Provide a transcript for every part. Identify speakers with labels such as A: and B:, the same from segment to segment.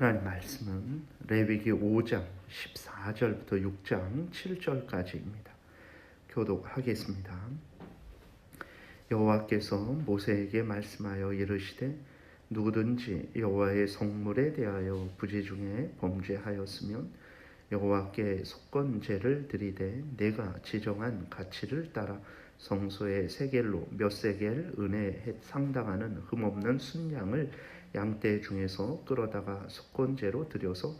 A: 하나님 말씀은 레위기 5장 14절부터 6장 7절까지입니다. 교독하겠습니다. 여호와께서 모세에게 말씀하여 이르시되 누구든지 여호와의 성물에 대하여 부지 중에 범죄하였으면 여호와께 속건제를 드리되 내가 지정한 가치를 따라 성소의 세겔로 몇 세겔 은에 상당하는 흠없는 순양을 양떼 중에서 끌어다가 속건제로 드려서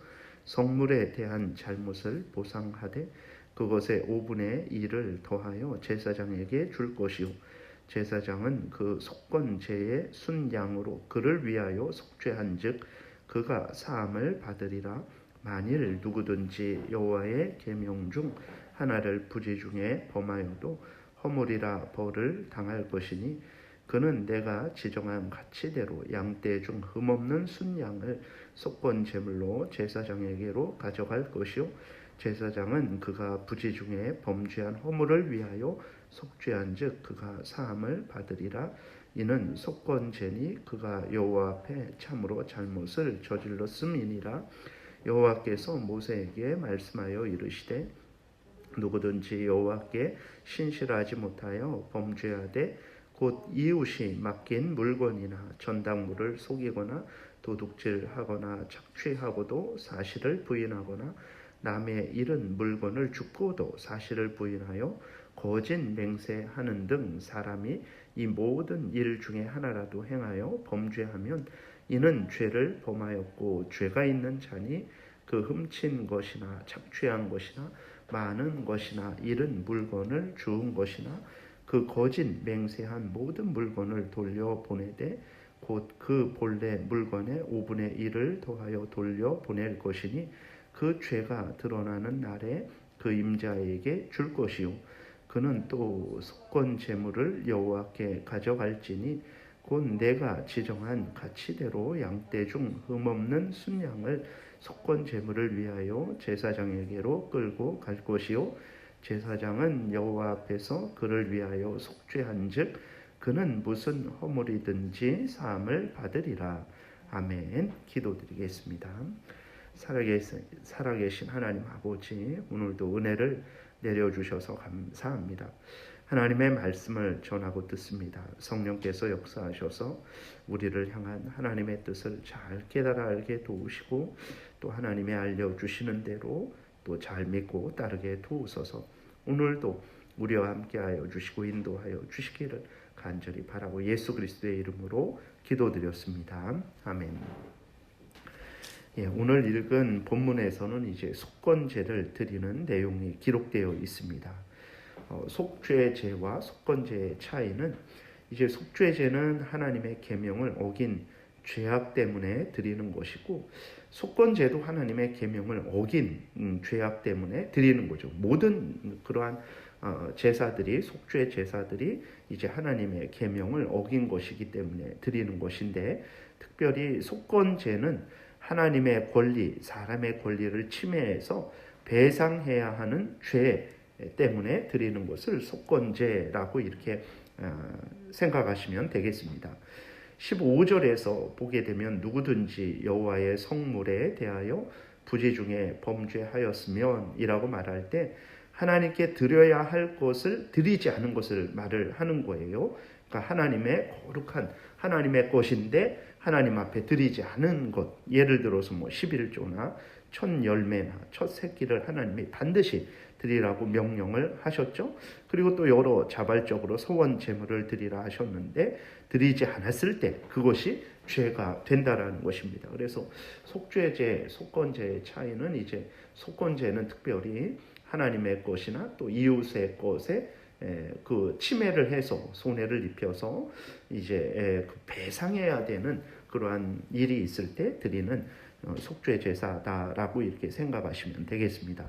A: 성물에 대한 잘못을 보상하되 그것의 5분의 1을 더하여 제사장에게 줄 것이요 제사장은 그 속건제의 순양으로 그를 위하여 속죄한즉 그가 사함을 받으리라. 만일 누구든지 여호와의 계명 중 하나를 부지 중에 범하여도 허물이라 벌을 당할 것이니 그는 내가 지정한 가치대로 양떼 중 흠없는 순양을 속건 제물로 제사장에게로 가져갈 것이요 제사장은 그가 부지 중에 범죄한 허물을 위하여 속죄한즉 그가 사함을 받으리라. 이는 속건제니 그가 여호와 앞에 참으로 잘못을 저질렀음이니라. 여호와께서 모세에게 말씀하여 이르시되 누구든지 여호와께 신실하지 못하여 범죄하되 곧 이웃이 맡긴 물건이나 전당물을 속이거나 도둑질하거나 착취하고도 사실을 부인하거나 남의 잃은 물건을 줍고도 사실을 부인하여 거짓 맹세하는 등 사람이 이 모든 일 중에 하나라도 행하여 범죄하면 이는 죄를 범하였고 죄가 있는 자니 그 훔친 것이나 착취한 것이나 많은 것이나 잃은 물건을 주운 것이나 그 거짓 맹세한 모든 물건을 돌려보내되 곧 그 본래 물건의 5분의 1을 더하여 돌려보낼 것이니 그 죄가 드러나는 날에 그 임자에게 줄 것이요 그는 또 속건 제물을 여호와께 가져갈지니 곧 내가 지정한 가치대로 양떼 중 흠없는 순양을 속건 제물을 위하여 제사장에게로 끌고 갈 것이요 제사장은 여호와 앞에서 그를 위하여 속죄한즉 그는 무슨 허물이든지 사함을 받으리라. 아멘. 기도드리겠습니다. 살아계신 하나님 아버지, 오늘도 은혜를 내려주셔서 감사합니다. 하나님의 말씀을 전하고 듣습니다. 성령께서 역사하셔서 우리를 향한 하나님의 뜻을 잘 깨달아 알게 도우시고 또 하나님의 알려주시는 대로 또 잘 믿고 따르게 도우소서. 오늘도 우리와 함께하여 주시고 인도하여 주시기를 간절히 바라고 예수 그리스도의 이름으로 기도드렸습니다. 아멘. 오늘 읽은 본문에서는 이제 속건제를 드리는 내용이 기록되어 있습니다. 속죄제와 속건제의 차이는 이제 속죄제는 하나님의 계명을 어긴 죄악 때문에 드리는 것이고 속건제도 하나님의 계명을 어긴 죄악 때문에 드리는 거죠. 모든 그러한 제사들이 속죄 제사들이 이제 하나님의 계명을 어긴 것이기 때문에 드리는 것인데 특별히 속건제는 하나님의 권리, 사람의 권리를 침해해서 배상해야 하는 죄 때문에 드리는 것을 속건제라고 이렇게 생각하시면 되겠습니다. 15절에서 보게 되면 누구든지 여호와의 성물에 대하여 부지 중에 범죄하였으면 이라고 말할 때 하나님께 드려야 할 것을 드리지 않은 것을 말을 하는 거예요. 그러니까 하나님의 거룩한 하나님의 것인데 하나님 앞에 드리지 않은 것, 예를 들어서 11조나 첫 열매나 첫 새끼를 하나님이 반드시 드리라고 명령을 하셨죠. 그리고 또 여러 자발적으로 소원 제물을 드리라 하셨는데 드리지 않았을 때 그것이 죄가 된다라는 것입니다. 그래서 속죄제, 속건제의 차이는 이제 속건제는 특별히 하나님의 것이나 또 이웃의 것에 그 침해를 해서 손해를 입혀서 이제 배상해야 되는 그러한 일이 있을 때 드리는 속죄 제사다라고 이렇게 생각하시면 되겠습니다.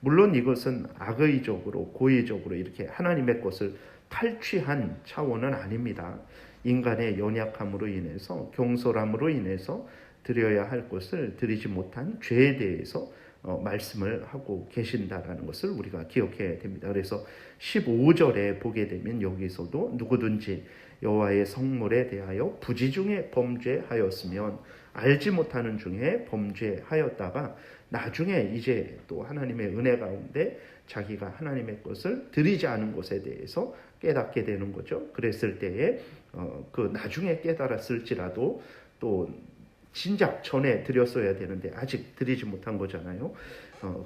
A: 물론 이것은 악의적으로 고의적으로 이렇게 하나님의 것을 탈취한 차원은 아닙니다. 인간의 연약함으로 인해서 경솔함으로 인해서 드려야 할 것을 드리지 못한 죄에 대해서 말씀을 하고 계신다라는 것을 우리가 기억해야 됩니다. 그래서 15절에 보게 되면 여기서도 누구든지 여호와의 성물에 대하여 부지 중에 범죄하였으면 알지 못하는 중에 범죄하였다가 나중에 이제 또 하나님의 은혜 가운데 자기가 하나님의 것을 드리지 않은 것에 대해서 깨닫게 되는 거죠. 그랬을 때에 그 나중에 깨달았을지라도 또 진작 전에 드렸어야 되는데 아직 드리지 못한 거잖아요.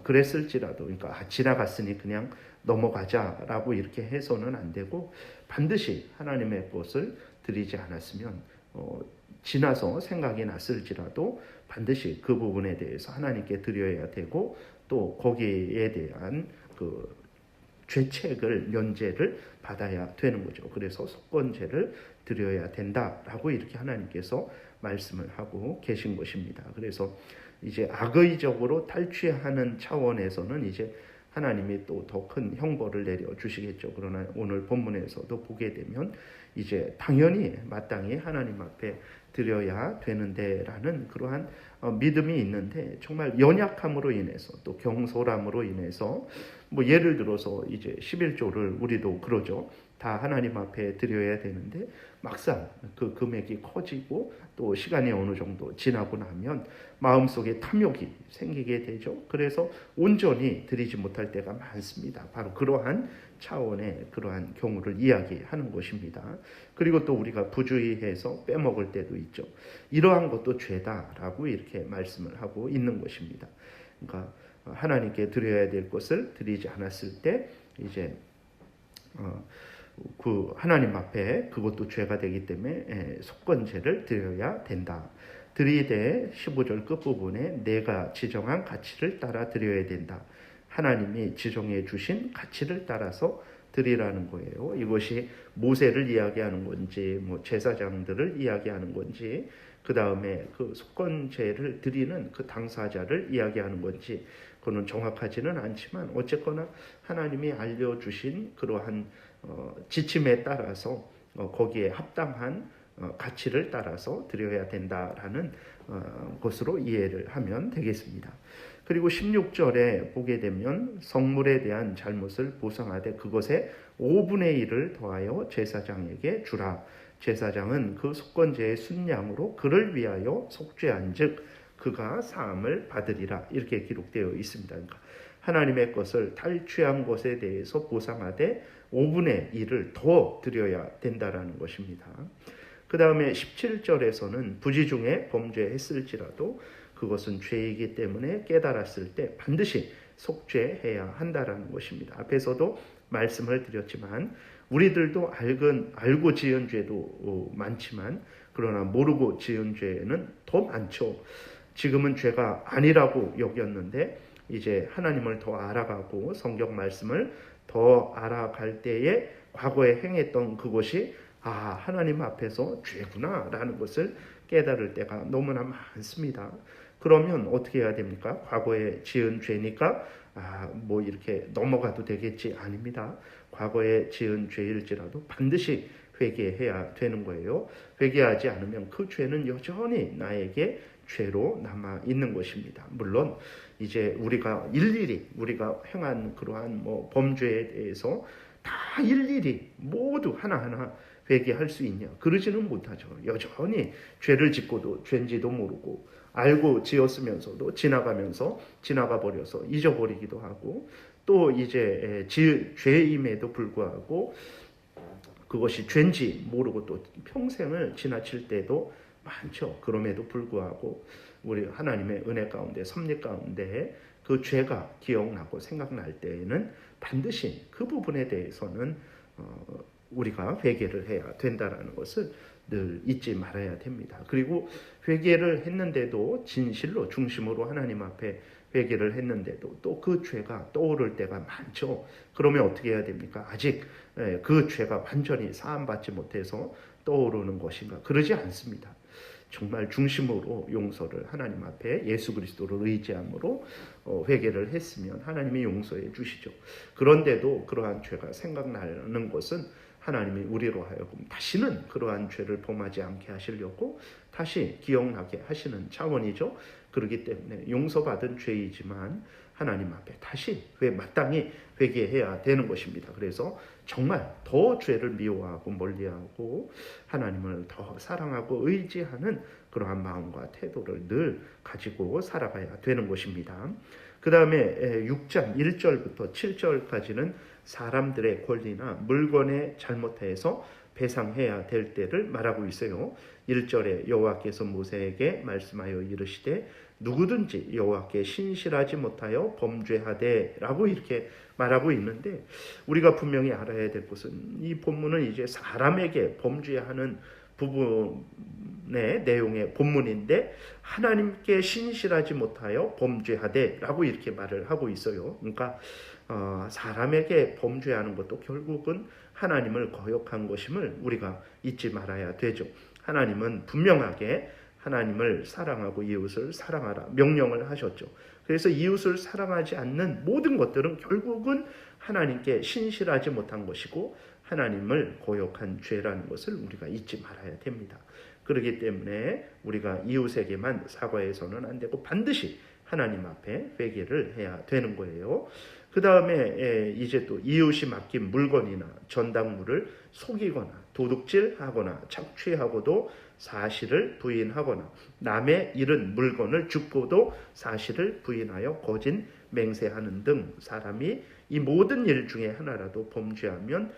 A: 그랬을지라도 그러니까 지나갔으니 그냥 넘어가자라고 이렇게 해서는 안 되고 반드시 하나님의 것을 드리지 않았으면 지나서 생각이 났을지라도 반드시 그 부분에 대해서 하나님께 드려야 되고 또 거기에 대한 그 죄책을 면제를 받아야 되는 거죠. 그래서 속건제를 드려야 된다라고 이렇게 하나님께서 말씀을 하고 계신 것입니다. 그래서 이제 악의적으로 탈취하는 차원에서는 이제 하나님이 또 더 큰 형벌을 내려 주시겠죠. 그러나 오늘 본문에서도 보게 되면 이제 당연히 마땅히 하나님 앞에 드려야 되는데라는 그러한 믿음이 있는데 정말 연약함으로 인해서 또 경솔함으로 인해서 뭐 예를 들어서 이제 11조를 우리도 그러죠. 다 하나님 앞에 드려야 되는데 막상 그 금액이 커지고 또 시간이 어느 정도 지나고 나면 마음속에 탐욕이 생기게 되죠. 그래서 온전히 드리지 못할 때가 많습니다. 바로 그러한 차원의 그러한 경우를 이야기하는 것입니다. 그리고 또 우리가 부주의해서 빼먹을 때도 있죠. 이러한 것도 죄다라고 이렇게 말씀을 하고 있는 것입니다. 그러니까 하나님께 드려야 될 것을 드리지 않았을 때 이제 그 하나님 앞에 그것도 죄가 되기 때문에 속건제를 드려야 된다. 드리되 15절 끝부분에 내가 지정한 가치를 따라 드려야 된다. 하나님이 지정해 주신 가치를 따라서 드리라는 거예요. 이것이 모세를 이야기하는 건지 뭐 제사장들을 이야기하는 건지 그 다음에 그 속건제를 드리는 그 당사자를 이야기하는 건지 그거는 정확하지는 않지만 어쨌거나 하나님이 알려주신 그러한 지침에 따라서 거기에 합당한 가치를 따라서 드려야 된다라는 것으로 이해를 하면 되겠습니다. 그리고 16절에 보게 되면 성물에 대한 잘못을 보상하되 그것의 5분의 1을 더하여 제사장에게 주라. 제사장은 그 속건제의 순양으로 그를 위하여 속죄한 즉 그가 사함을 받으리라. 이렇게 기록되어 있습니다. 그러니까 하나님의 것을 탈취한 것에 대해서 보상하되 5분의 1을 더 드려야 된다라는 것입니다. 그 다음에 17절에서는 부지 중에 범죄했을지라도 그것은 죄이기 때문에 깨달았을 때 반드시 속죄해야 한다라는 것입니다. 앞에서도 말씀을 드렸지만 우리들도 알고 지은 죄도 많지만 그러나 모르고 지은 죄는 더 많죠. 지금은 죄가 아니라고 여겼는데 이제 하나님을 더 알아가고 성경 말씀을 더 알아갈 때에 과거에 행했던 그것이 하나님 앞에서 죄구나 라는 것을 깨달을 때가 너무나 많습니다. 그러면 어떻게 해야 됩니까? 과거에 지은 죄니까 뭐 이렇게 넘어가도 되겠지? 아닙니다. 과거에 지은 죄일지라도 반드시 회개해야 되는 거예요. 회개하지 않으면 그 죄는 여전히 나에게 죄로 남아 있는 것입니다. 물론 이제 우리가 일일이 우리가 행한 그러한 뭐 범죄에 대해서 다 일일이 모두 하나하나 회개할 수 있냐? 그러지는 못하죠. 여전히 죄를 짓고도 죄인지도 모르고 알고 지었으면서도 지나가 버려서 잊어버리기도 하고 또 이제 죄임에도 불구하고 그것이 죄인지 모르고 또 평생을 지나칠 때도 많죠. 그럼에도 불구하고 우리 하나님의 은혜 가운데 섭리 가운데 그 죄가 기억나고 생각날 때에는 반드시 그 부분에 대해서는 우리가 회개를 해야 된다는 것을 늘 잊지 말아야 됩니다. 그리고 회개를 했는데도 진실로 중심으로 하나님 앞에 회개를 했는데도 또 그 죄가 떠오를 때가 많죠. 그러면 어떻게 해야 됩니까? 아직 그 죄가 완전히 사함받지 못해서 떠오르는 것인가? 그러지 않습니다. 정말 중심으로 용서를 하나님 앞에 예수 그리스도를 의지함으로 회개를 했으면 하나님이 용서해 주시죠. 그런데도 그러한 죄가 생각나는 것은 하나님이 우리로 하여금 다시는 그러한 죄를 범하지 않게 하시려고 다시 기억나게 하시는 차원이죠. 그렇기 때문에 용서받은 죄이지만 하나님 앞에 다시 마땅히 회개해야 되는 것입니다. 그래서 정말 더 죄를 미워하고 멀리하고 하나님을 더 사랑하고 의지하는 그러한 마음과 태도를 늘 가지고 살아가야 되는 것입니다. 그 다음에 6장 1절부터 7절까지는 사람들의 권리나 물건에 잘못해서 배상해야 될 때를 말하고 있어요. 1절에 여호와께서 모세에게 말씀하여 이르시되 누구든지 여호와께 신실하지 못하여 범죄하되 라고 이렇게 말하고 있는데, 우리가 분명히 알아야 될 것은 이 본문은 이제 사람에게 범죄하는 부분의 내용의 본문인데 하나님께 신실하지 못하여 범죄하되 라고 이렇게 말을 하고 있어요. 그러니까 사람에게 범죄하는 것도 결국은 하나님을 거역한 것임을 우리가 잊지 말아야 되죠. 하나님은 분명하게 하나님을 사랑하고 이웃을 사랑하라 명령을 하셨죠. 그래서 이웃을 사랑하지 않는 모든 것들은 결국은 하나님께 신실하지 못한 것이고 하나님을 거역한 죄라는 것을 우리가 잊지 말아야 됩니다. 그렇기 때문에 우리가 이웃에게만 사과해서는 안 되고 반드시 하나님 앞에 회개를 해야 되는 거예요. 그 다음에 이제 또 이웃이 맡긴 물건이나 전당물을 속이거나 도둑질하거나 착취하고도 사실을 부인하거나 남의 잃은 물건을 줍고도 사실을 부인하여 거짓 맹세하는 등 사람이 이 모든 일 중에 하나라도 범죄하면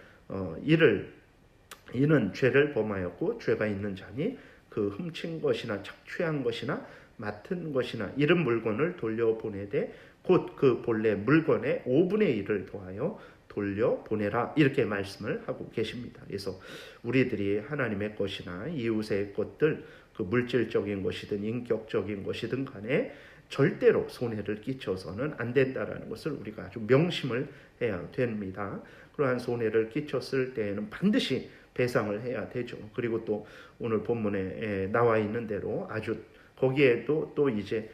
A: 이는 죄를 범하였고 죄가 있는 자니 그 훔친 것이나 착취한 것이나 맡은 것이나 잃은 물건을 돌려보내되 곧 그 본래 물건의 5분의 1을 더하여 돌려보내라 이렇게 말씀을 하고 계십니다. 그래서 우리들이 하나님의 것이나 이웃의 것들, 그 물질적인 것이든 인격적인 것이든 간에 절대로 손해를 끼쳐서는 안 된다라는 것을 우리가 아주 명심을 해야 됩니다. 그러한 손해를 끼쳤을 때에는 반드시 배상을 해야 되죠. 그리고 또 오늘 본문에 나와 있는 대로 아주 거기에도 또 이제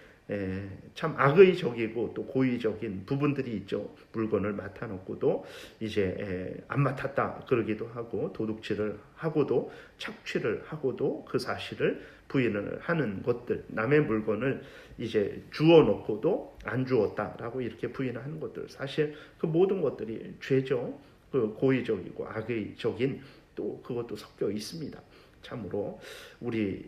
A: 참 악의적이고 또 고의적인 부분들이 있죠. 물건을 맡아놓고도 이제 안 맡았다 그러기도 하고 도둑질을 하고도 착취를 하고도 그 사실을 부인을 하는 것들, 남의 물건을 이제 주워놓고도 안 주웠다라고 이렇게 부인하는 것들, 사실 그 모든 것들이 죄죠. 그 고의적이고 악의적인 또 그것도 섞여 있습니다. 참으로 우리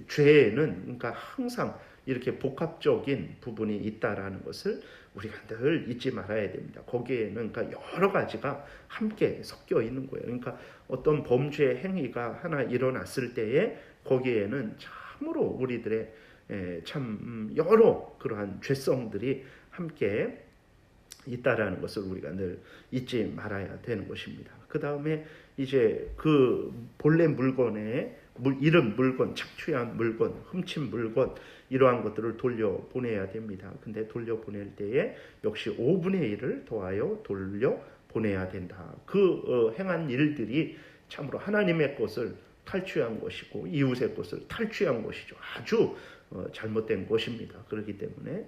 A: 죄에는 그러니까 항상 이렇게 복합적인 부분이 있다라는 것을 우리가 늘 잊지 말아야 됩니다. 거기에는 그러니까 여러 가지가 함께 섞여 있는 거예요. 그러니까 어떤 범죄 행위가 하나 일어났을 때에 거기에는 참으로 우리들의 참 여러 그러한 죄성들이 함께 있다라는 것을 우리가 늘 잊지 말아야 되는 것입니다. 그 다음에 이제 그 본래 물건에 잃은 물건, 착취한 물건, 훔친 물건 이러한 것들을 돌려보내야 됩니다. 근데 돌려보낼 때에 역시 5분의 1을 더하여 돌려보내야 된다. 행한 일들이 참으로 하나님의 것을 탈취한 것이고 이웃의 것을 탈취한 것이죠. 아주 잘못된 것입니다. 그렇기 때문에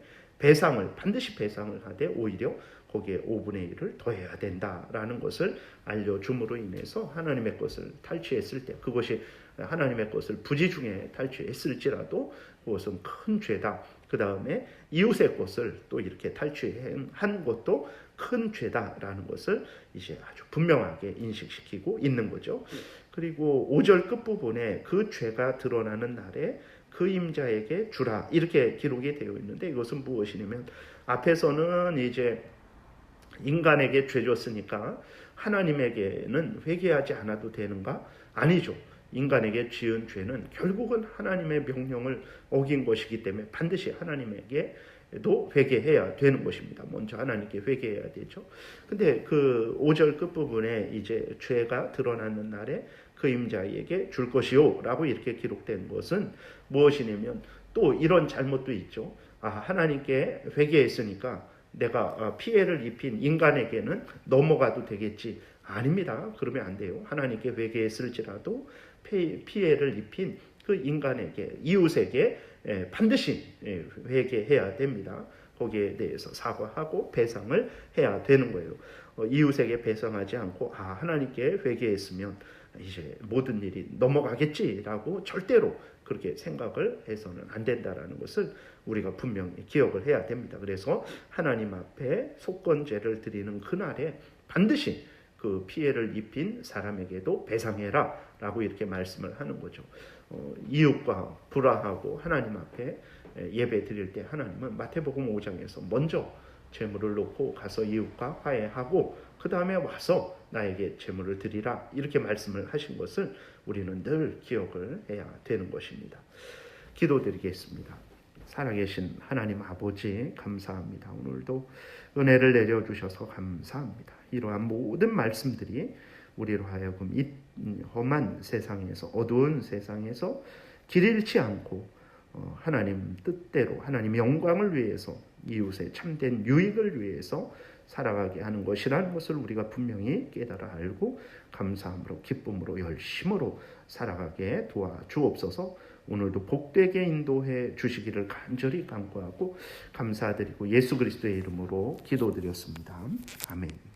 A: 반드시 배상을 하되 오히려 거기에 5분의 1을 더해야 된다라는 것을 알려줌으로 인해서 하나님의 것을 탈취했을 때 그것이 하나님의 것을 부지 중에 탈취했을지라도 그것은 큰 죄다. 그 다음에 이웃의 것을 또 이렇게 탈취한 것도 큰 죄다라는 것을 이제 아주 분명하게 인식시키고 있는 거죠. 그리고 5절 끝부분에 그 죄가 드러나는 날에 그 임자에게 주라 이렇게 기록이 되어 있는데 이것은 무엇이냐면 앞에서는 이제 인간에게 죄 줬으니까 하나님에게는 회개하지 않아도 되는가? 아니죠. 인간에게 지은 죄는 결국은 하나님의 명령을 어긴 것이기 때문에 반드시 하나님에게도 회개해야 되는 것입니다. 먼저 하나님께 회개해야 되죠. 근데 그 5절 끝부분에 이제 죄가 드러나는 날에 그 임자에게 줄 것이요 라고 이렇게 기록된 것은 무엇이냐면 또 이런 잘못도 있죠. 하나님께 회개했으니까 내가 피해를 입힌 인간에게는 넘어가도 되겠지. 아닙니다. 그러면 안 돼요. 하나님께 회개했을지라도 피해를 입힌 그 인간에게, 이웃에게 반드시 회개해야 됩니다. 거기에 대해서 사과하고 배상을 해야 되는 거예요. 이웃에게 배상하지 않고 하나님께 회개했으면 이제 모든 일이 넘어가겠지라고 절대로 그렇게 생각을 해서는 안 된다라는 것을 우리가 분명히 기억을 해야 됩니다. 그래서 하나님 앞에 속건제를 드리는 그날에 반드시 그 피해를 입힌 사람에게도 배상해라 라고 이렇게 말씀을 하는 거죠. 이웃과 불화하고 하나님 앞에 예배 드릴 때 하나님은 마태복음 5장에서 먼저 제물을 놓고 가서 이웃과 화해하고 그 다음에 와서 나에게 제물을 드리라 이렇게 말씀을 하신 것을 우리는 늘 기억을 해야 되는 것입니다. 기도드리겠습니다. 살아계신 하나님 아버지 감사합니다. 오늘도 은혜를 내려주셔서 감사합니다. 이러한 모든 말씀들이 우리로 하여금 이 험한 세상에서 어두운 세상에서 길 잃지 않고 하나님 뜻대로 하나님 영광을 위해서 이웃의 참된 유익을 위해서 살아가게 하는 것이라는 것을 우리가 분명히 깨달아 알고 감사함으로 기쁨으로 열심으로 살아가게 도와주옵소서. 오늘도 복되게 인도해 주시기를 간절히 간구하고 감사드리고 예수 그리스도의 이름으로 기도드렸습니다. 아멘.